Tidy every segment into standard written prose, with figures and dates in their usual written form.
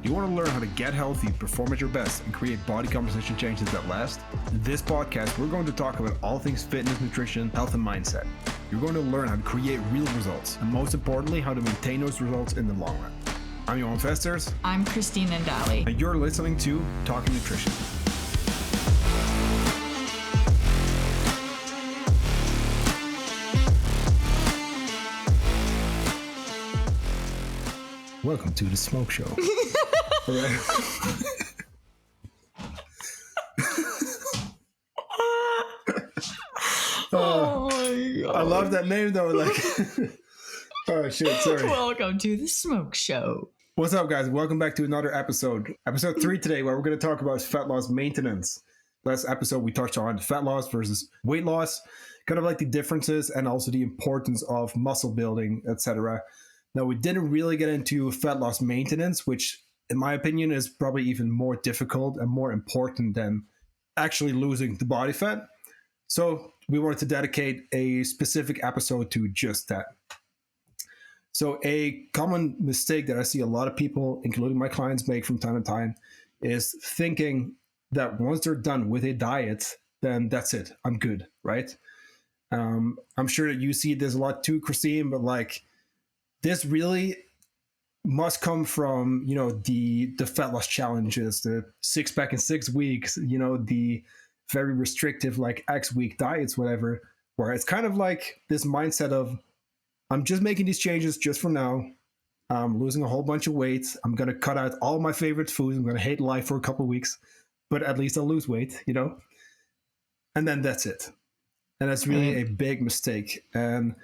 You want to learn how to get healthy, perform at your best, and create body composition changes that last? In this podcast, we're going to talk about all things fitness, nutrition, health, and mindset. You're going to learn how to create real results, and most importantly, how to maintain those results in the long run. I'm Johannes. I'm Kristine and you're listening to Talking Nutrition. Welcome to the Smoke Show. Oh my God. I love that name though. Like, oh shit, sorry. Welcome to the Smoke Show. What's up, guys? Welcome back to another episode. Episode 3 today, where we're going to talk about fat loss maintenance. Last episode, we touched on fat loss versus weight loss, kind of like the differences and also the importance of muscle building, etc. Now, we didn't really get into fat loss maintenance, which in my opinion is probably even more difficult and more important than actually losing the body fat. So we wanted to dedicate a specific episode to just that. So a common mistake that I see a lot of people, including my clients, make from time to time is thinking that once they're done with a diet, then that's it. I'm good, right? I'm sure that you see this a lot too, Kristine, but like this really must come from, the fat loss challenges, the 6-pack in 6 weeks, the very restrictive like X week diets, whatever, where it's kind of like this mindset of, I'm just making these changes just for now. I'm losing a whole bunch of weight. I'm going to cut out all my favorite foods. I'm going to hate life for a couple of weeks, but at least I'll lose weight, and then that's it. And that's really a big mistake. And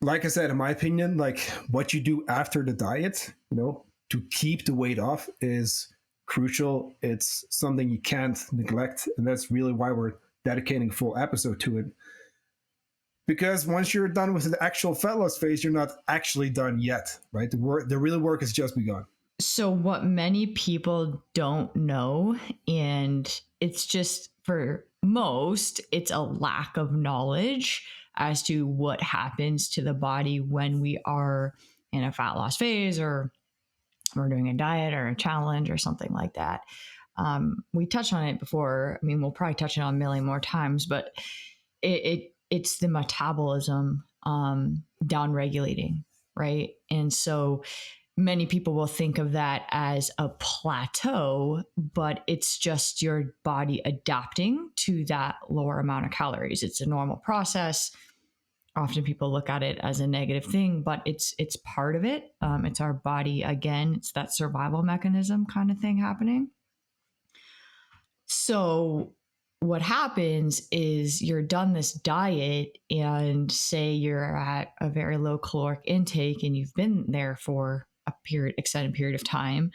like I said, in my opinion, like what you do after the diet, to keep the weight off is crucial. It's something you can't neglect. And that's really why we're dedicating a full episode to it. Because once you're done with the actual fat loss phase, you're not actually done yet, right? The real work has just begun. So what many people don't know, and it's just for most, it's a lack of knowledge as to what happens to the body when we are in a fat loss phase or we're doing a diet or a challenge or something like that. We touched on it before. I mean, we'll probably touch it on a million more times, but it's the metabolism down regulating, right? And so many people will think of that as a plateau, but it's just your body adapting to that lower amount of calories. It's a normal process. Often people look at it as a negative thing, but it's part of it. It's our body, again, it's that survival mechanism kind of thing happening. So what happens is you're done this diet and say you're at a very low caloric intake and you've been there for a extended period of time,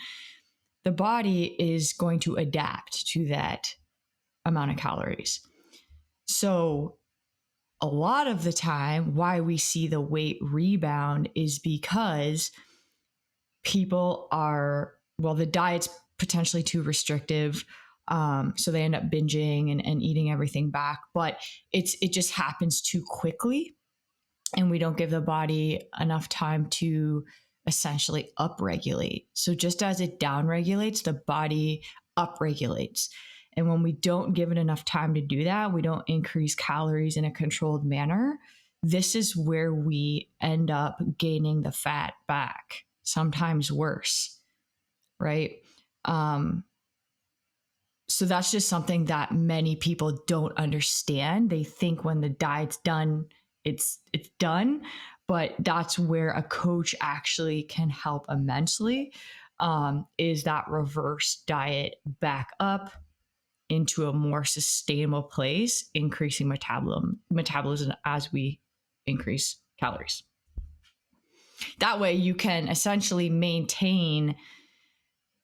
the body is going to adapt to that amount of calories. So a lot of the time, why we see the weight rebound is because people the diet's potentially too restrictive. So they end up binging and eating everything back, but it just happens too quickly. And we don't give the body enough time to essentially upregulate. So just as it downregulates, the body upregulates. And when we don't give it enough time to do that, we don't increase calories in a controlled manner. This is where we end up gaining the fat back, sometimes worse, right? So that's just something that many people don't understand. They think when the diet's done, it's done, but that's where a coach actually can help immensely, is that reverse diet back up into a more sustainable place, increasing metabolism as we increase calories. That way you can essentially maintain,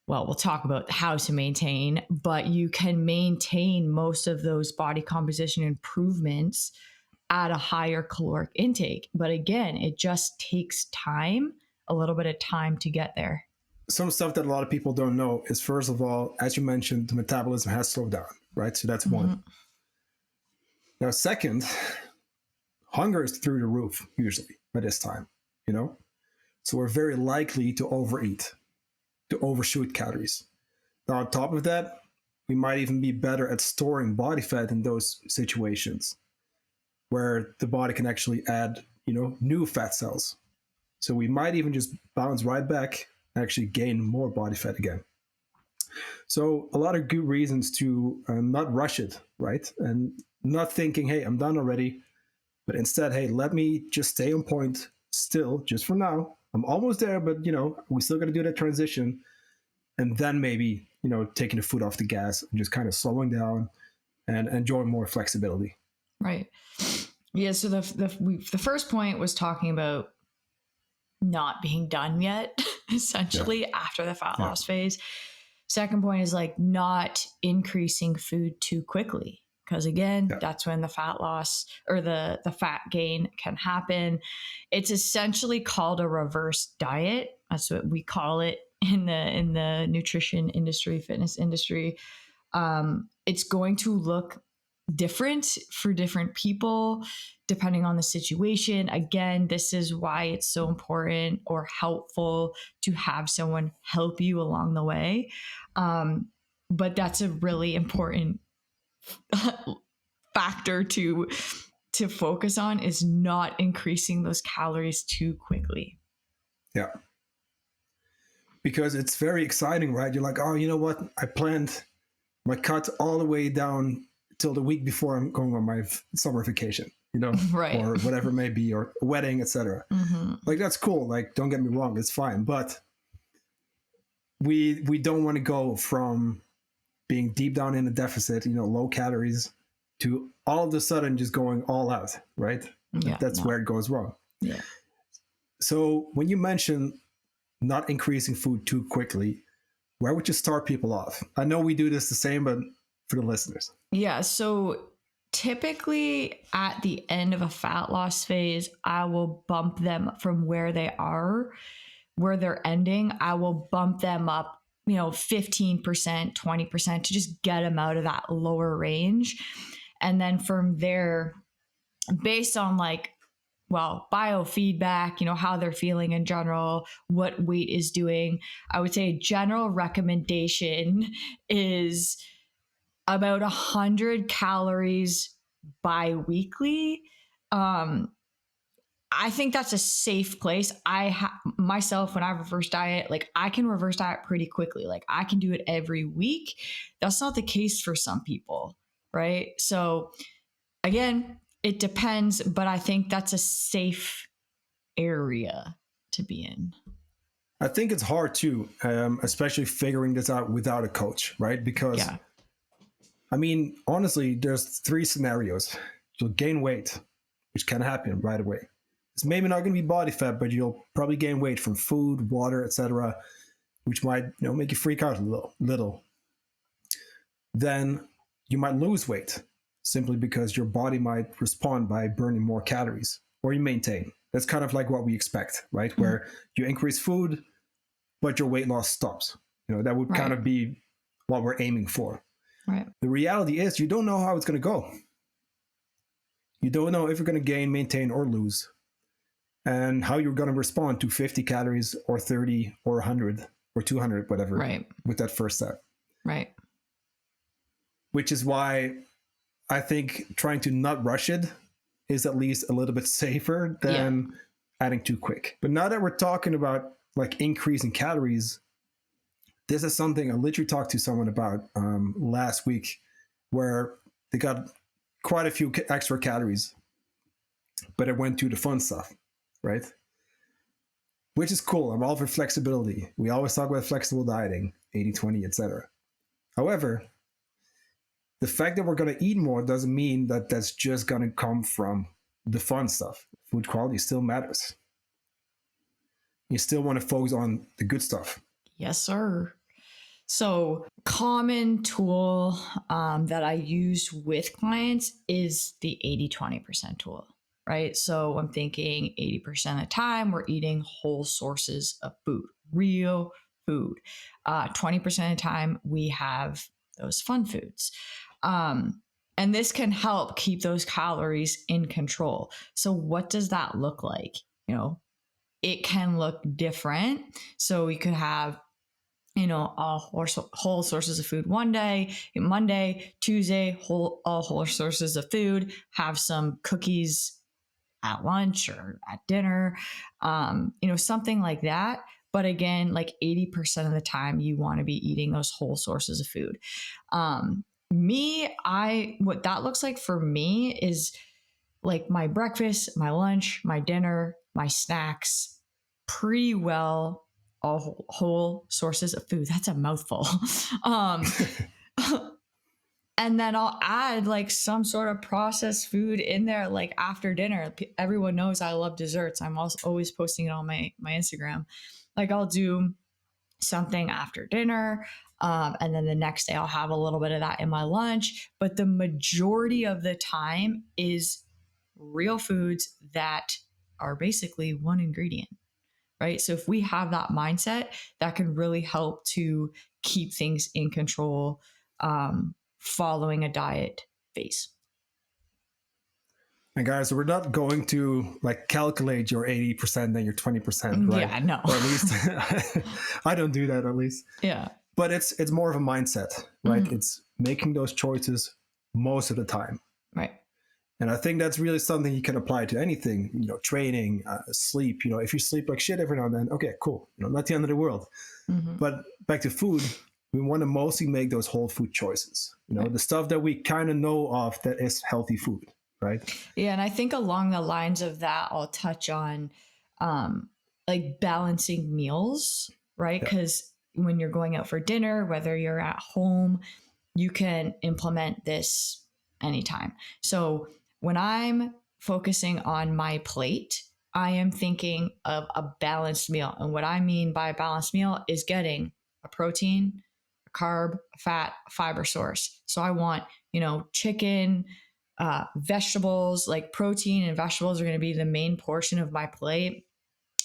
well, we'll talk about how to maintain, but you can maintain most of those body composition improvements at a higher caloric intake. But again, it just takes time, a little bit of time to get there. Some stuff that a lot of people don't know is, first of all, as you mentioned, the metabolism has slowed down, right? So that's one. Now, second, hunger is through the roof usually by this time, So we're very likely to overeat. to overshoot calories. Now, on top of that, we might even be better at storing body fat in those situations where the body can actually add, new fat cells. So we might even just bounce right back and actually gain more body fat again. So a lot of good reasons to not rush it, right? And not thinking, hey, I'm done already, but instead, hey, let me just stay on point still, just for now. I'm almost there, but we still got to do that transition, and then maybe taking the foot off the gas and just kind of slowing down and enjoying more flexibility. Right. Yeah. So the first point was talking about not being done yet, essentially after the fat loss phase. Second point is like not increasing food too quickly. Because again, that's when the fat loss or the fat gain can happen. It's essentially called a reverse diet. That's what we call it in the nutrition industry, fitness industry. It's going to look different for different people depending on the situation. Again, this is why it's so important or helpful to have someone help you along the way. But that's a really important factor to focus on, is not increasing those calories too quickly. Yeah. Because it's very exciting, right? You're like, oh, you know what? I planned my cut all the way down till the week before I'm going on my summer vacation, right, or whatever it may be, or a wedding, etc. Mm-hmm. Like, that's cool. Like, don't get me wrong, it's fine. But we don't want to go from being deep down in a deficit, low calories, to all of a sudden just going all out, right? Yeah, that's where it goes wrong. Yeah. So when you mention not increasing food too quickly, where would you start people off? I know we do this the same, but for the listeners. Yeah. So typically at the end of a fat loss phase, I will bump them from where they are, where they're ending. I will bump them up, 15%, 20% to just get them out of that lower range. And then from there, based on biofeedback, how they're feeling in general, what weight is doing, I would say a general recommendation is about 100 calories bi-weekly. I think that's a safe place. Myself, when I reverse diet, I can reverse diet pretty quickly. I can do it every week. That's not the case for some people, right? So again, it depends, but I think that's a safe area to be in. I think it's hard too, especially figuring this out without a coach, right? Because, I mean, honestly, there's 3 scenarios. You'll gain weight, which can happen right away. It's maybe not going to be body fat, but you'll probably gain weight from food, water, etc., which might make you freak out a little. Then you might lose weight simply because your body might respond by burning more calories, or you maintain. That's kind of like what we expect, right? Mm-hmm. Where you increase food, but your weight loss stops. That would kind of be what we're aiming for. Right. The reality is you don't know how it's going to go. You don't know if you're going to gain, maintain, or lose, and how you're going to respond to 50 calories or 30 or 100 or 200, whatever, with that first step. Right. Which is why I think trying to not rush it is at least a little bit safer than adding too quick. But now that we're talking about increasing calories, this is something I literally talked to someone about last week, where they got quite a few extra calories, but it went to the fun stuff, right? Which is cool. I'm all for flexibility. We always talk about flexible dieting, 80-20, etc. However, the fact that we're going to eat more doesn't mean that that's just going to come from the fun stuff. Food quality still matters. You still want to focus on the good stuff. Yes, sir. So, common tool that I use with clients is the 80-20% tool, right? So I'm thinking 80% of the time we're eating whole sources of food, real food. 20% of the time we have those fun foods. And this can help keep those calories in control. So what does that look like? It can look different. So we could have all whole sources of food one day, Monday, Tuesday, all whole sources of food, have some cookies at lunch or at dinner, something like that. But again, like 80% of the time, you want to be eating those whole sources of food. What that looks like for me is like my breakfast, my lunch, my dinner, my snacks, pretty well all whole sources of food. That's a mouthful. And then I'll add like some sort of processed food in there, like after dinner. Everyone knows I love desserts. I'm also always posting it on my Instagram. Like I'll do something after dinner. And then the next day I'll have a little bit of that in my lunch. But the majority of the time is real foods that are basically one ingredient, right? So if we have that mindset, that can really help to keep things in control following a diet phase. And guys, we're not going to like calculate your 80% and your 20%, right? Yeah, no. Or at least I don't do that, at least. Yeah. But it's more of a mindset, right? Mm-hmm. It's making those choices most of the time. Right. And I think that's really something you can apply to anything, training, sleep. If you sleep like shit every now and then, okay, cool. Not the end of the world. Mm-hmm. But back to food, we want to mostly make those whole food choices. Right. The stuff that we kind of know of that is healthy food, right? Yeah, and I think along the lines of that, I'll touch on like balancing meals, right? Because when you're going out for dinner, whether you're at home, you can implement this anytime. So when I'm focusing on my plate, I am thinking of a balanced meal. And what I mean by a balanced meal is getting a protein, a carb, a fat, a fiber source. So I want, chicken, vegetables, like protein and vegetables are going to be the main portion of my plate.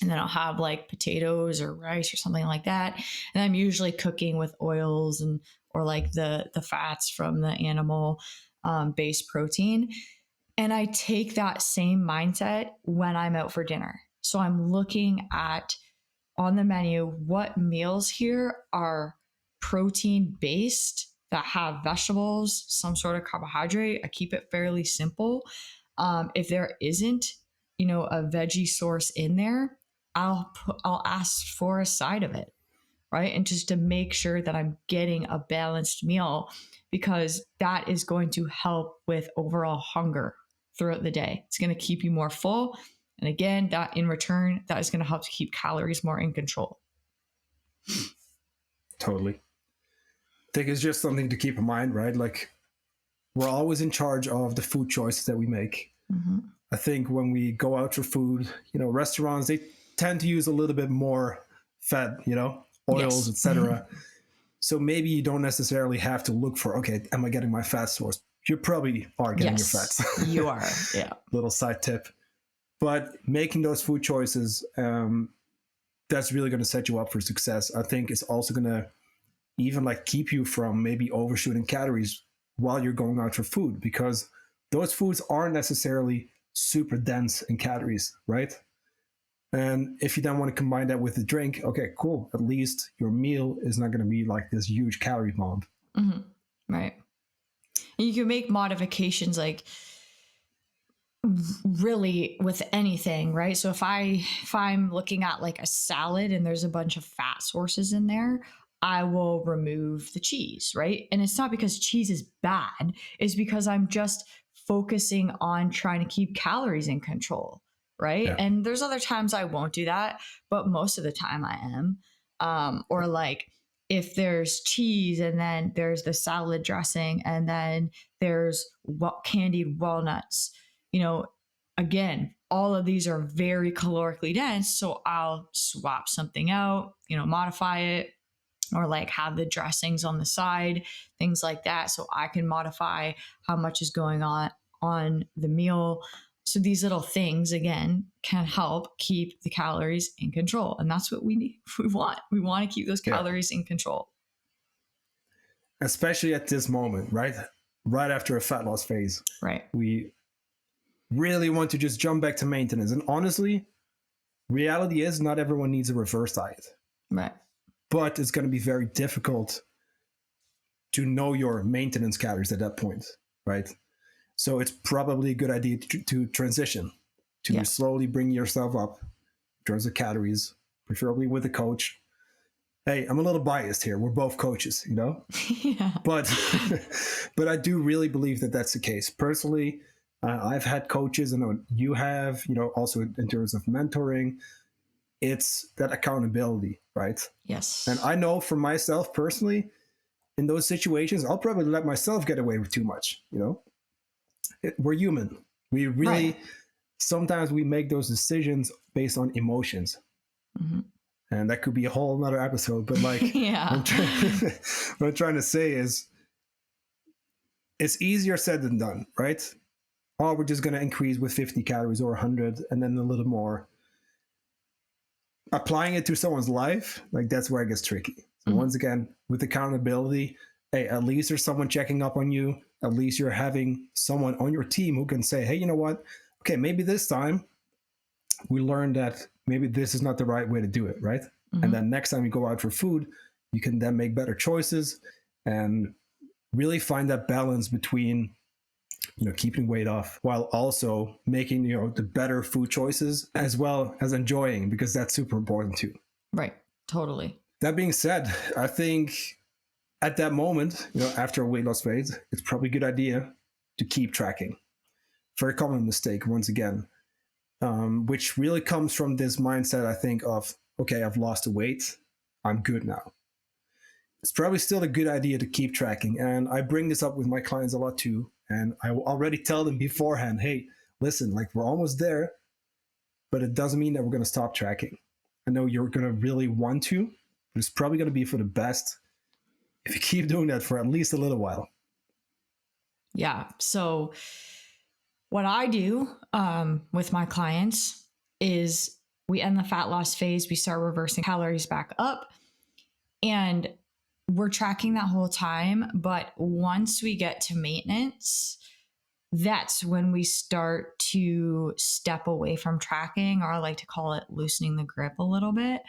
And then I'll have like potatoes or rice or something like that. And I'm usually cooking with oils or like the fats from the animal based protein. And I take that same mindset when I'm out for dinner. So I'm looking at on the menu, what meals here are protein based that have vegetables, some sort of carbohydrate. I keep it fairly simple. If there isn't, a veggie source in there, I'll ask for a side of it, right? And just to make sure that I'm getting a balanced meal, because that is going to help with overall hunger throughout the day. It's going to keep you more full. And again, that in return, that is going to help to keep calories more in control. Totally. I think it's just something to keep in mind, right? Like we're always in charge of the food choices that we make. Mm-hmm. I think when we go out for food, restaurants, they tend to use a little bit more fat, oils, yes. etc. So maybe you don't necessarily have to look for, okay, am I getting my fat source? You probably are getting your fats. You are, yeah. Little side tip. But making those food choices, that's really going to set you up for success. I think it's also going to even like keep you from maybe overshooting calories while you're going out for food, because those foods aren't necessarily super dense in calories, right? And if you then want to combine that with the drink, okay, cool. At least your meal is not going to be like this huge calorie bomb. Mm-hmm. Right. And you can make modifications like really with anything, right? So if I'm looking at like a salad and there's a bunch of fat sources in there, I will remove the cheese, right? And it's not because cheese is bad. It's because I'm just focusing on trying to keep calories in control, right? Yeah. And there's other times I won't do that, but most of the time I am. Or like if there's cheese and then there's the salad dressing and then there's candied walnuts, again, all of these are very calorically dense. So I'll swap something out, modify it, or like have the dressings on the side, things like that. So I can modify how much is going on the meal. So these little things, again, can help keep the calories in control. And that's what we need. We want to keep those calories in control. Especially at this moment, right? Right after a fat loss phase. Right. We really want to just jump back to maintenance. And honestly, reality is not everyone needs a reverse diet. Right. but it's going to be very difficult to know your maintenance calories at that point, right? So it's probably a good idea to transition, to slowly bring yourself up in terms of calories, preferably with a coach. Hey, I'm a little biased here. We're both coaches, you know? Yeah. But I do really believe that that's the case. Personally, I've had coaches, and you have, you know, also in terms of mentoring, it's that accountability, right? Yes. And I know for myself personally, in those situations, I'll probably let myself get away with too much, you know? We're human. We really, sometimes we make those decisions based on emotions. Mm-hmm. And that could be a whole other episode, but like, what I'm trying to say is, it's easier said than done, right? Oh, we're just going to increase with 50 calories or 100 and then a little more. Applying it to someone's life, like that's where it gets tricky. So once again, with accountability, hey, at least there's someone checking up on you. At least you're having someone on your team who can say, hey, you know what? Okay, maybe this time we learned that maybe this is not the right way to do it, right? And then next time you go out for food, you can then make better choices and really find that balance between, you know, keeping weight off while also making, you know, the better food choices as well as enjoying, because that's super important too. Right. Totally. That being said, I think at that moment, you know, after a weight loss phase, it's probably a good idea to keep tracking. Very common mistake, once again, which really comes from this mindset, I think, of, okay, I've lost the weight, I'm good now. It's probably still a good idea to keep tracking. And I bring this up with my clients a lot too. And I already tell them beforehand, hey, listen, like we're almost there, but it doesn't mean that we're going to stop tracking. I know you're going to really want to, but it's probably going to be for the best if you keep doing that for at least a little while. Yeah. So what I do with my clients is we end the fat loss phase, we start reversing calories back up, and we're tracking that whole time. But once we get to maintenance, that's when we start to step away from tracking, or I like to call it loosening the grip a little bit.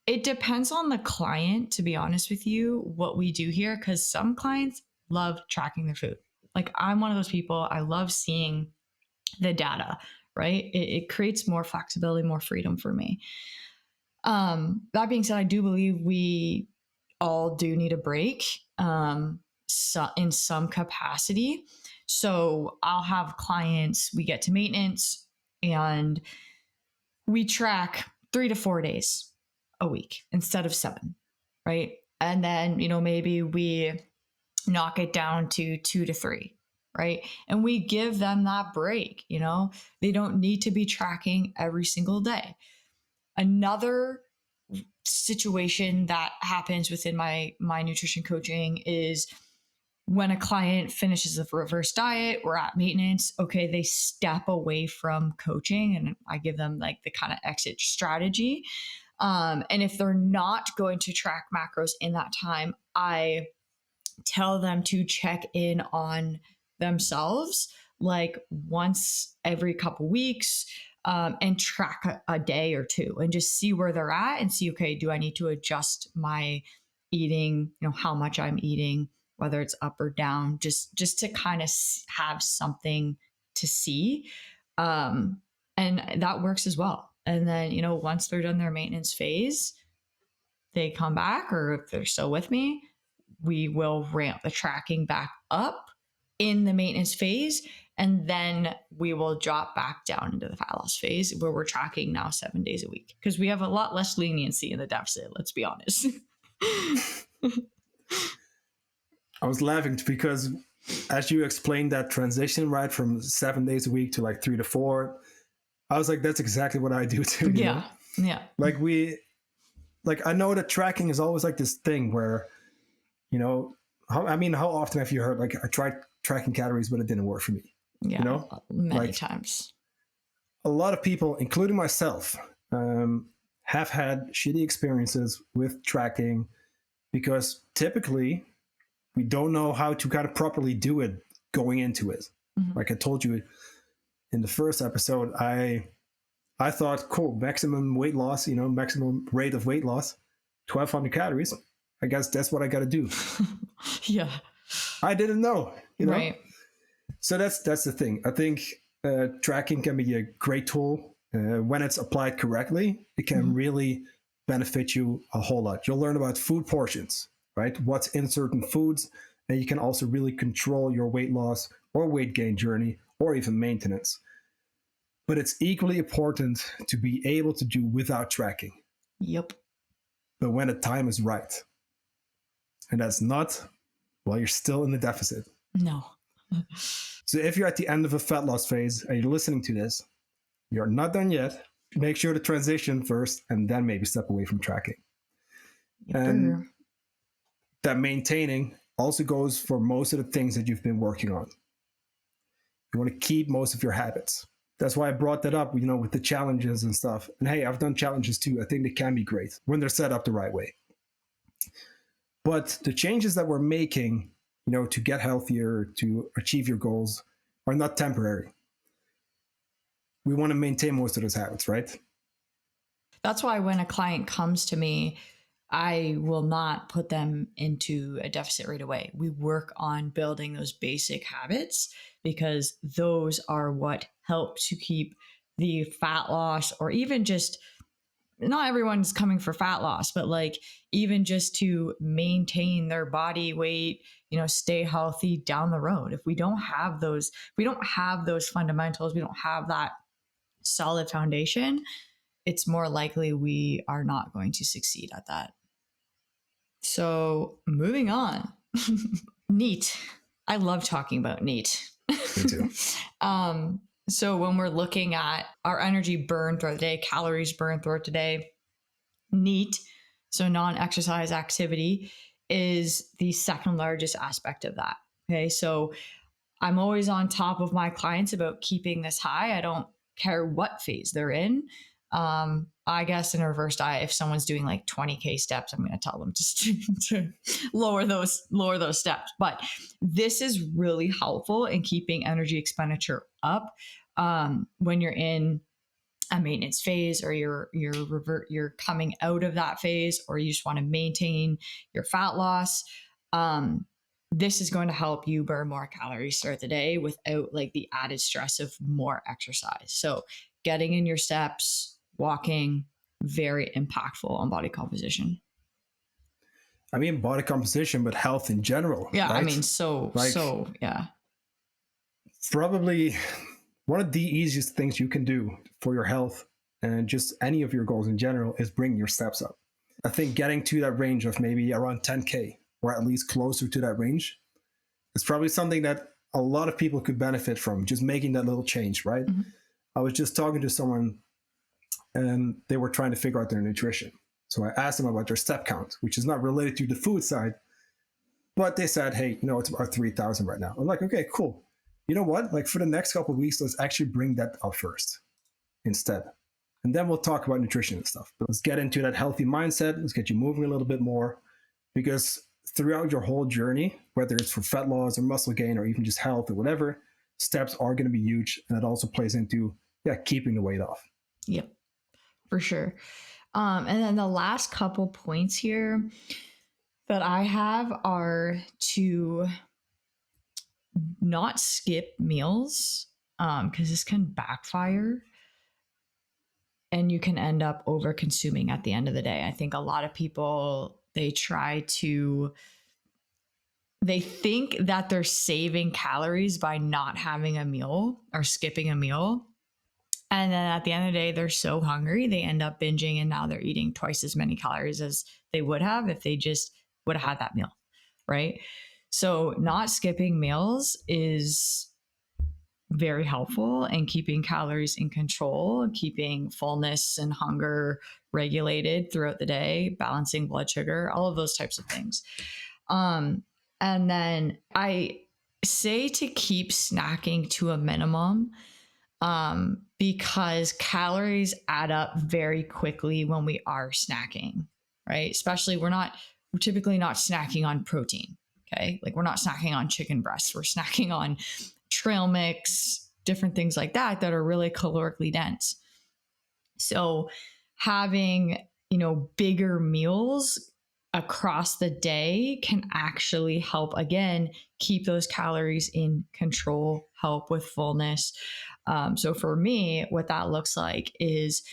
It depends on the client, to be honest with you, what we do here, because some clients love tracking their food. Like I'm one of those people, I love seeing the data, right? It creates more flexibility, more freedom for me. That being said, I do believe we all do need a break in some capacity. So I'll have clients, we get to maintenance and we track 3 to 4 days a week instead of 7, right? And then, you know, maybe we knock it down to 2 to 3, right? And we give them that break, you know, they don't need to be tracking every single day. Another situation that happens within my nutrition coaching is when a client finishes a reverse diet, we're at maintenance, okay, they step away from coaching and I give them like the kind of exit strategy. And if they're not going to track macros in that time, I tell them to check in on themselves like once every couple weeks, and track a day or two and just see where they're at and see, okay, do I need to adjust my eating, you know, how much I'm eating, whether it's up or down, just to kind of have something to see. And that works as well. And then, you know, once they're done their maintenance phase, they come back, or if they're still with me, we will ramp the tracking back up in the maintenance phase. And then we will drop back down into the fat loss phase where we're tracking now 7 days a week because we have a lot less leniency in the deficit. Let's be honest. I was laughing because as you explained that transition, right, from 7 days a week to like 3 to 4, I was like, that's exactly what I do too. Yeah. Know? Yeah. Like I know that tracking is always like this thing where, you know, how often have you heard, like, I tried tracking calories, but it didn't work for me? Yeah. You know, many times. A lot of people, including myself, have had shitty experiences with tracking because typically we don't know how to kind of properly do it going into it. Mm-hmm. Like I told you in the first episode, I I thought, cool, maximum weight loss, maximum rate of weight loss, 1,200 calories. I guess that's what I got to do. Yeah. I didn't know, Right. So that's the thing. I think tracking can be a great tool when it's applied correctly. It can really benefit you a whole lot. You'll learn about food portions, right? What's in certain foods, and you can also really control your weight loss or weight gain journey or even maintenance. But it's equally important to be able to do without tracking. Yep. But when the time is right, and that's not while you're still in the deficit. No. So if you're at the end of a fat loss phase and you're listening to this, you're not done yet. Make sure to transition first and then maybe step away from tracking. And that maintaining also goes for most of the things that you've been working on. You want to keep most of your habits. That's why I brought that up, with the challenges and stuff. And hey, I've done challenges too. I think they can be great when they're set up the right way. But the changes that we're making, to get healthier, to achieve your goals, are not temporary. We want to maintain most of those habits, right? That's why when a client comes to me, I will not put them into a deficit right away. We work on building those basic habits because those are what help to keep the fat loss, or even just, not everyone's coming for fat loss, but like even just to maintain their body weight, stay healthy down the road. If we don't have those fundamentals, we don't have that solid foundation, it's more likely we are not going to succeed at that. So moving on, NEAT. I love talking about NEAT. Me too. So when we're looking at our energy burn throughout the day, calories burned throughout the day, NEAT, so non-exercise activity, is the second largest aspect of that. Okay, so I'm always on top of my clients about keeping this high. I don't care what phase they're in. I guess in a reverse diet, if someone's doing like 20K steps, I'm going to tell them to lower those steps. But this is really helpful in keeping energy expenditure up when you're in a maintenance phase, or you're coming out of that phase, or you just want to maintain your fat loss. This is going to help you burn more calories throughout the day without like the added stress of more exercise. So getting in your steps, walking, very impactful on body composition. I mean, body composition, but health in general. Yeah, right? I mean, yeah. Probably one of the easiest things you can do for your health and just any of your goals in general is bring your steps up. I think getting to that range of maybe around 10K, or at least closer to that range, is probably something that a lot of people could benefit from, just making that little change, right? Mm-hmm. I was just talking to someone and they were trying to figure out their nutrition. So I asked them about their step count, which is not related to the food side, but they said, hey, it's about 3,000 right now. I'm like, okay, cool. You know what? Like for the next couple of weeks, let's actually bring that up first instead. And then we'll talk about nutrition and stuff. But let's get into that healthy mindset. Let's get you moving a little bit more, because throughout your whole journey, whether it's for fat loss or muscle gain or even just health or whatever, steps are going to be huge. And it also plays into keeping the weight off. Yep, for sure. And then the last couple points here that I have are to not skip meals, because this can backfire and you can end up over consuming at the end of the day. I think a lot of people, they think that they're saving calories by not having a meal or skipping a meal. And then at the end of the day, they're so hungry, they end up binging, and now they're eating twice as many calories as they would have if they just would have had that meal, right? So not skipping meals is very helpful in keeping calories in control, keeping fullness and hunger regulated throughout the day, balancing blood sugar, all of those types of things. And then I say to keep snacking to a minimum, because calories add up very quickly when we are snacking, right? Especially we're typically not snacking on protein. Okay. Like we're not snacking on chicken breasts. We're snacking on trail mix, different things like that are really calorically dense. So having, bigger meals across the day can actually help, again, keep those calories in control, help with fullness. So for me, what that looks like is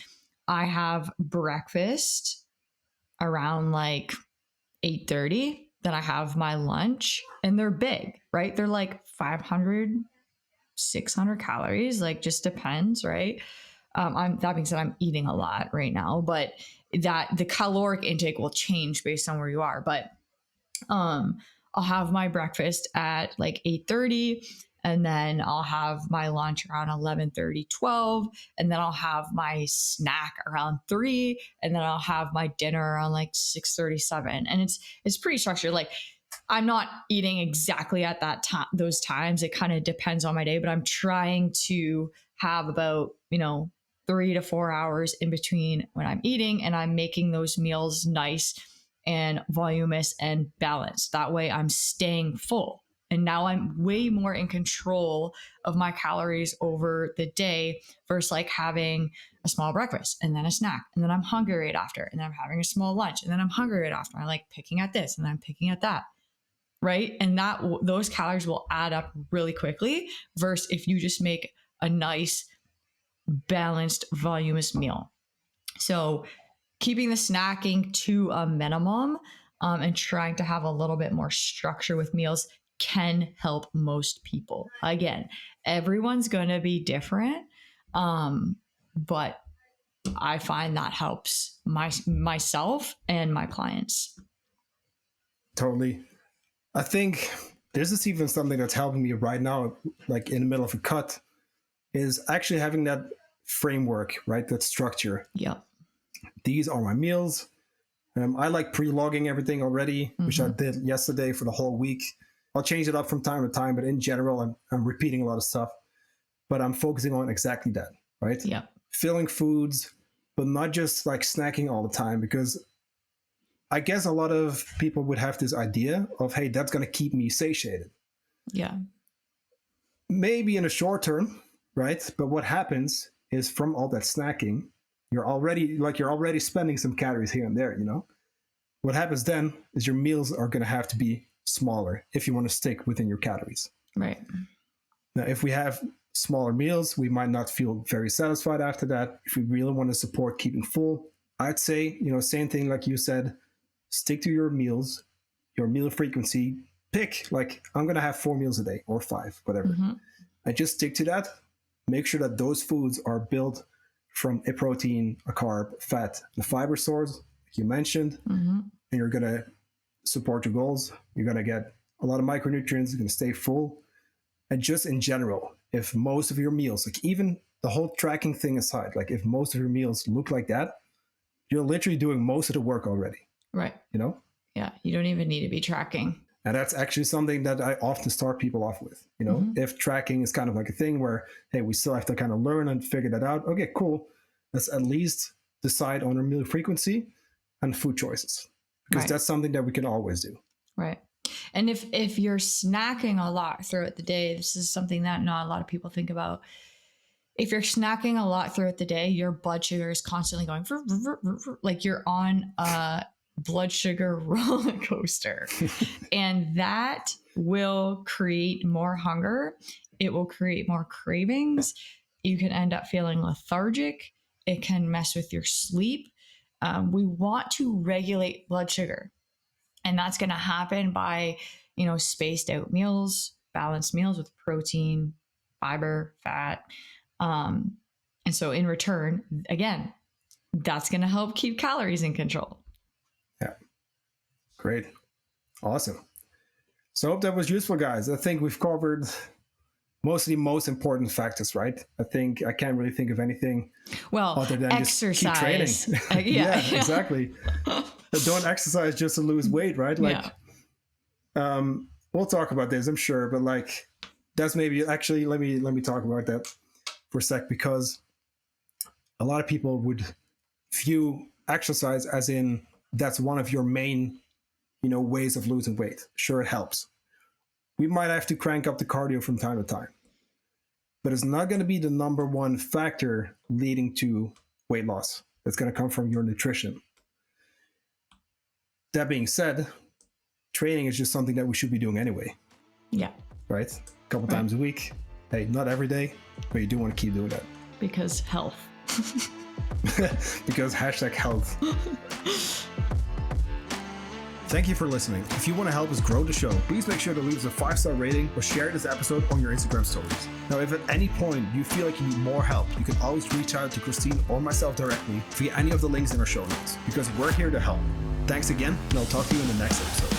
I have breakfast around like 8:30. Then I have my lunch, and they're big, right? They're like 500, 600 calories, like just depends, right? That being said, I'm eating a lot right now, but that the caloric intake will change based on where you are. But um, I'll have my breakfast at like 8:30, and then I'll have my lunch around 11:30, 12, and then I'll have my snack around 3, and then I'll have my dinner around like 6:37. And it's pretty structured. Like I'm not eating exactly at that time, those times. It kind of depends on my day, but I'm trying to have about, 3 to 4 hours in between when I'm eating, and I'm making those meals nice and voluminous and balanced. That way I'm staying full. And now I'm way more in control of my calories over the day versus like having a small breakfast and then a snack. And then I'm hungry right after. And then I'm having a small lunch. And then I'm hungry right after. I'm like picking at this and then I'm picking at that. Right. And those calories will add up really quickly versus if you just make a nice, balanced, voluminous meal. So keeping the snacking to a minimum and trying to have a little bit more structure with meals can help most people. Again, everyone's going to be different, but I find that helps myself and my clients. Totally. I think there's just even something that's helping me right now, like in the middle of a cut, is actually having that framework, right? That structure. Yeah. These are my meals. I like pre-logging everything already, which I did yesterday for the whole week. I'll change it up from time to time, but in general, I'm repeating a lot of stuff. But I'm focusing on exactly that, right? Yeah. Filling foods, but not just like snacking all the time, because I guess a lot of people would have this idea of, hey, that's going to keep me satiated. Yeah. Maybe in the short term, right? But what happens is from all that snacking, you're already spending some calories here and there, What happens then is your meals are going to have to be smaller if you want to stick within your calories. Right. Now, if we have smaller meals, we might not feel very satisfied after that. If we really want to support keeping full, I'd say, same thing like you said, stick to your meals, your meal frequency. Pick, like, I'm going to have 4 meals a day or 5, whatever. And just stick to that. Make sure that those foods are built from a protein, a carb, fat, the fiber source, like you mentioned. And you're going to support your goals. You're going to get a lot of micronutrients. You're going to stay full. And just in general, if most of your meals, like even the whole tracking thing aside, like if most of your meals look like that, you're literally doing most of the work already. Right. Yeah. You don't even need to be tracking. And that's actually something that I often start people off with. If tracking is kind of like a thing where, hey, we still have to kind of learn and figure that out. Okay, cool. Let's at least decide on our meal frequency and food choices, because that's something that we can always do. Right. And if you're snacking a lot throughout the day, this is something that not a lot of people think about. If you're snacking a lot throughout the day, your blood sugar is constantly going like you're on a blood sugar roller coaster. And that will create more hunger. It will create more cravings. You can end up feeling lethargic. It can mess with your sleep. We want to regulate blood sugar. And that's going to happen by, spaced out meals, balanced meals with protein, fiber, fat. And so in return, again, that's going to help keep calories in control. Yeah. Great. Awesome. So I hope that was useful, guys. I think we've covered mostly most important factors, right? I think I can't really think of anything other than exercise. Just keep training. Yeah, exactly. Don't exercise just to lose weight, right? We'll talk about this, I'm sure, but that's maybe actually let me talk about that for a sec, because a lot of people would view exercise as in that's one of your main, ways of losing weight. Sure, it helps. We might have to crank up the cardio from time to time, but it's not going to be the number one factor leading to weight loss. It's going to come from your nutrition. That being said, training is just something that we should be doing anyway. Yeah. Right? A couple times a week. Hey, not every day, but you do want to keep doing that. Because health. Because #health. Thank you for listening. If you want to help us grow the show, please make sure to leave us a 5-star rating or share this episode on your Instagram stories. Now, if at any point you feel like you need more help, you can always reach out to Kristine or myself directly via any of the links in our show notes, because we're here to help. Thanks again, and I'll talk to you in the next episode.